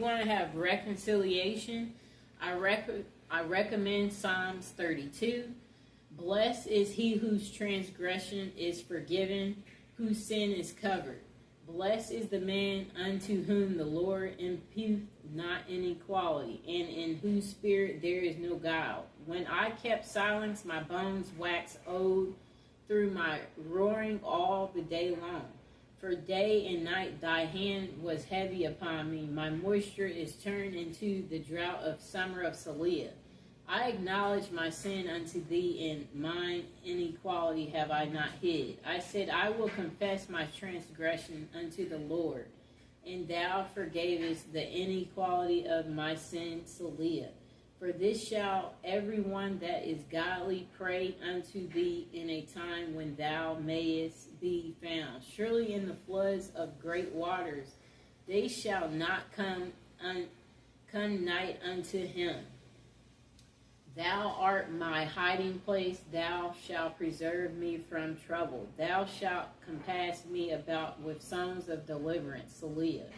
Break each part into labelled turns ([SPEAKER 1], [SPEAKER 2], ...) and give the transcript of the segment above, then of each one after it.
[SPEAKER 1] Want to have reconciliation, I recommend Psalms 32. Blessed is he whose transgression is forgiven, whose sin is covered. Blessed is the man unto whom the Lord imputeth not inequality, and in whose spirit there is no guile. When I kept silence, my bones waxed old through my roaring all the day long. For day and night thy hand was heavy upon me. My moisture is turned into the drought of summer of Saliah. I acknowledge my sin unto thee, and mine inequality have I not hid. I said, I will confess my transgression unto the Lord, and thou forgavest the inequality of my sin, Saliah. For this shall every one that is godly pray unto thee in a time when thou mayest be found. Surely in the floods of great waters they shall not come nigh unto him. Thou art my hiding place, thou shalt preserve me from trouble. Thou shalt compass me about with songs of deliverance, Saliah.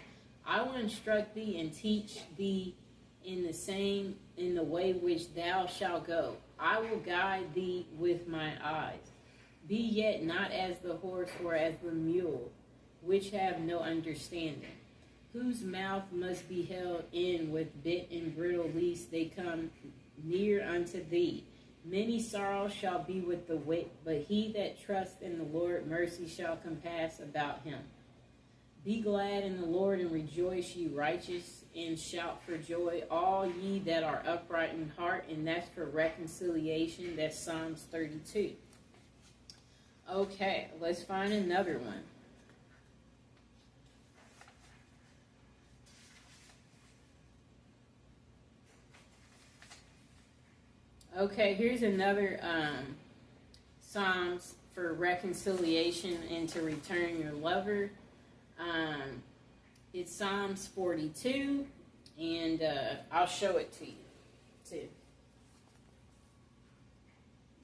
[SPEAKER 1] I will instruct thee and teach thee in the way which thou shalt go. I will guide thee with my eyes. Be yet not as the horse or as the mule, which have no understanding, whose mouth must be held in with bit and bridle, lest they come near unto thee. Many sorrows shall be with the wicked, but he that trusteth in the Lord, mercy shall compass about him. Be glad in the Lord and rejoice, ye righteous, and shout for joy, all ye that are upright in heart. And that's for reconciliation. That's Psalms 32. Okay, let's find another one. Okay, here's another Psalms for reconciliation and to return your lover. It's Psalms 42, and I'll show it to you, too.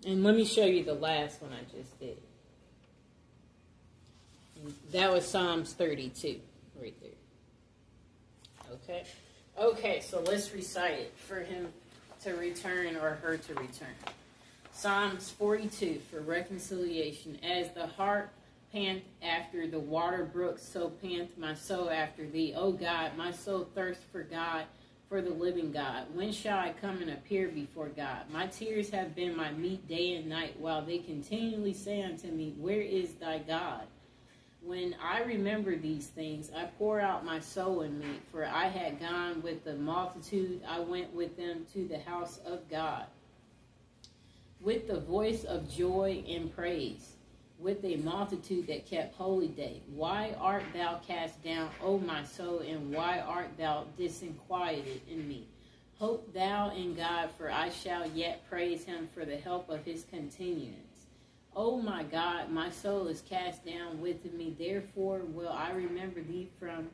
[SPEAKER 1] And let me show you the last one I just did. That was Psalms 32, right there. Okay? Okay, so let's recite it for him to return or her to return. Psalms 42 for reconciliation. As the hart pant after the water brooks, so pant my soul after thee. O God, my soul thirsts for God, for the living God. When shall I come and appear before God? My tears have been my meat day and night, while they continually say unto me, where is thy God? When I remember these things, I pour out my soul in me, for I had gone with the multitude, I went with them to the house of God, with the voice of joy and praise, with a multitude that kept holy day. Why art thou cast down, O my soul, and why art thou disquieted in me? Hope thou in God, for I shall yet praise him for the help of his continuance. O my God, my soul is cast down within me, therefore will I remember thee from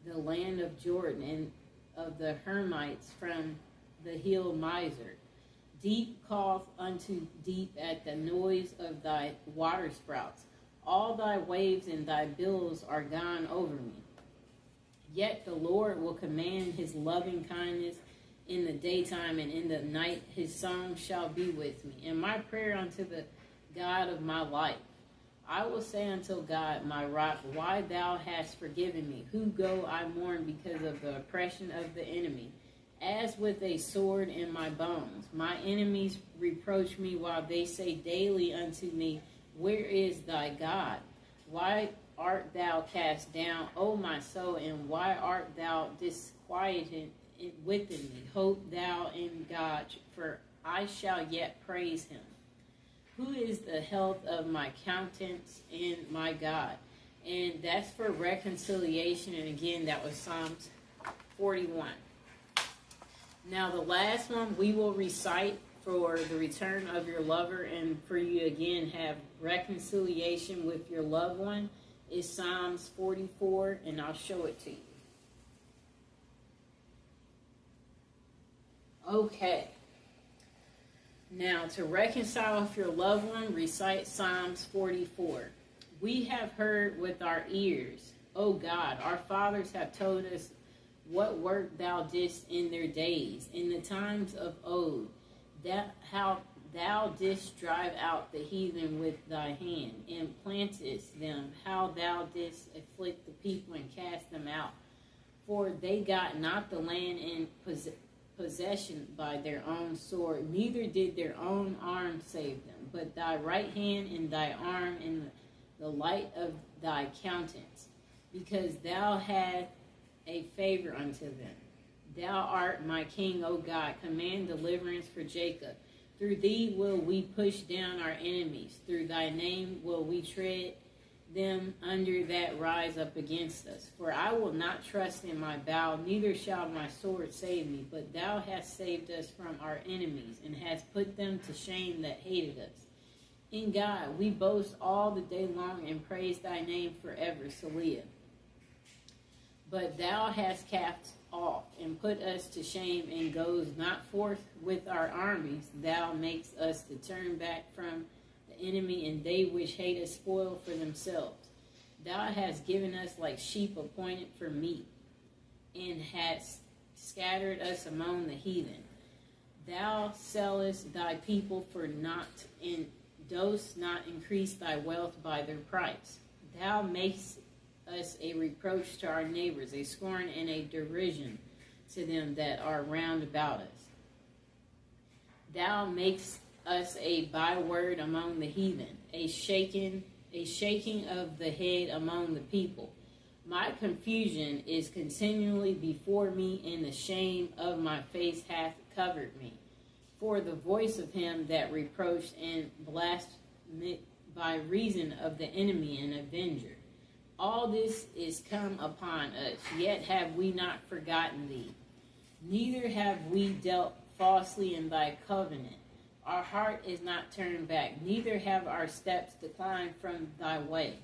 [SPEAKER 1] the land of Jordan, and of the Hermites from the hill Mizar. Deep calleth unto deep at the noise of thy waterspouts. All thy waves and thy billows are gone over me. Yet the Lord will command his loving kindness in the daytime, and in the night his song shall be with me, and my prayer unto the God of my life. I will say unto God, my rock, why thou hast forgiven me? Who go I mourn because of the oppression of the enemy? As with a sword in my bones. My enemies reproach me, while they say daily unto me, where is thy God? Why art thou cast down, O my soul, and why art thou disquieted within me? Hope thou in God, for I shall yet praise him. Who is the health of my countenance and my God? And that's for reconciliation. And again, that was Psalms 41. Now, the last one we will recite for the return of your lover, and for you again have reconciliation with your loved one, is Psalms 44, and I'll show it to you. Okay. Now, to reconcile with your loved one, recite Psalms 44. We have heard with our ears, O God, our fathers have told us what work thou didst in their days, in the times of old, that how thou didst drive out the heathen with thy hand, and plantest them, how thou didst afflict the people and cast them out. For they got not the land in possession by their own sword, neither did their own arm save them, but thy right hand and thy arm and the light of thy countenance, because thou hadst a favor unto them. Thou art my king, O God. Command deliverance for Jacob. Through thee will we push down our enemies. Through thy name will we tread them under that rise up against us. For I will not trust in my bow, neither shall my sword save me. But thou hast saved us from our enemies, and hast put them to shame that hated us. In God we boast all the day long, and praise thy name forever. Selah. But thou hast cast off, and put us to shame, and goes not forth with our armies. Thou makest us to turn back from the enemy, and they which hate us spoil for themselves. Thou hast given us like sheep appointed for meat, and hast scattered us among the heathen. Thou sellest thy people for naught, and dost not increase thy wealth by their price. Thou makest us a reproach to our neighbors, a scorn and a derision to them that are round about us. Thou makest us a byword among the heathen, a shaking of the head among the people. My confusion is continually before me, and the shame of my face hath covered me. For the voice of him that reproached and blasphemed by reason of the enemy and avenger. All this is come upon us, yet have we not forgotten thee. Neither have we dealt falsely in thy covenant. Our heart is not turned back, neither have our steps declined from thy way.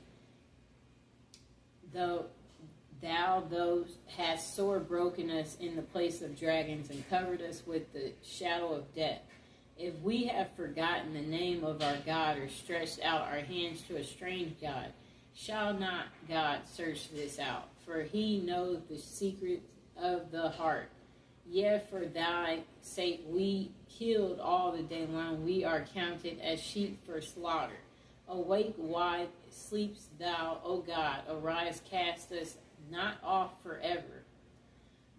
[SPEAKER 1] Though thou hast sore broken us in the place of dragons, and covered us with the shadow of death. If we have forgotten the name of our God, or stretched out our hands to a strange God, shall not God search this out? For he knows the secrets of the heart. Yet for thy sake we killed all the day long. We are counted as sheep for slaughter. Awake, why sleepst thou, O God? Arise, cast us not off forever.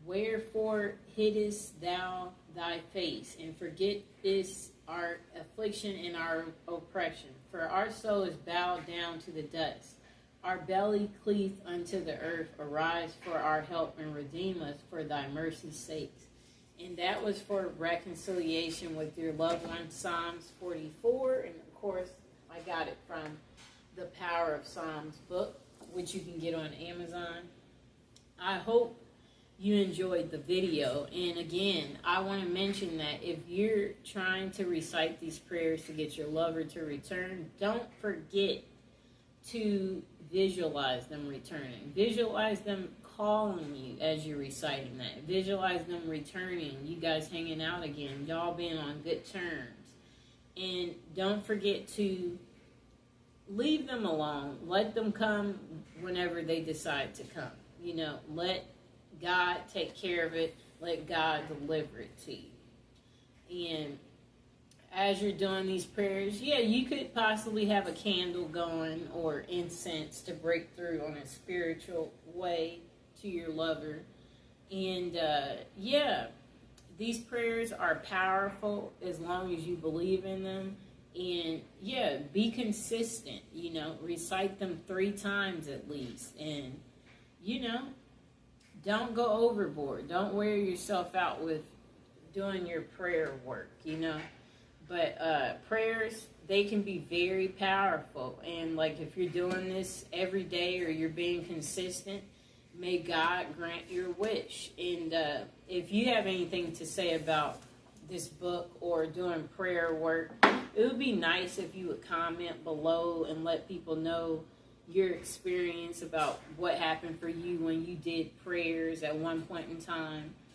[SPEAKER 1] Wherefore hiddest thou thy face, and forgettest our affliction and our oppression? For our soul is bowed down to the dust. Our belly cleaveth unto the earth. Arise for our help, and redeem us for thy mercy's sakes. And that was for reconciliation with your loved one, Psalms 44. And of course, I got it from the Power of Psalms book, which you can get on Amazon. I hope you enjoyed the video. And again, I want to mention that if you're trying to recite these prayers to get your lover to return, don't forget to visualize them returning. Visualize them calling you as you're reciting that. Visualize them returning, you guys hanging out again, y'all being on good terms. And don't forget to leave them alone. Let them come whenever they decide to come. You know, let God take care of it. Let God deliver it to you. And as you're doing these prayers, yeah, you could possibly have a candle going or incense to break through on a spiritual way to your lover. And yeah, these prayers are powerful as long as you believe in them. And yeah, be consistent, you know, recite them 3 times at least. And, you know, don't go overboard. Don't wear yourself out with doing your prayer work, you know. But prayers, they can be very powerful. And like if you're doing this every day or you're being consistent, may God grant your wish. And if you have anything to say about this book or doing prayer work, it would be nice if you would comment below and let people know your experience about what happened for you when you did prayers at one point in time.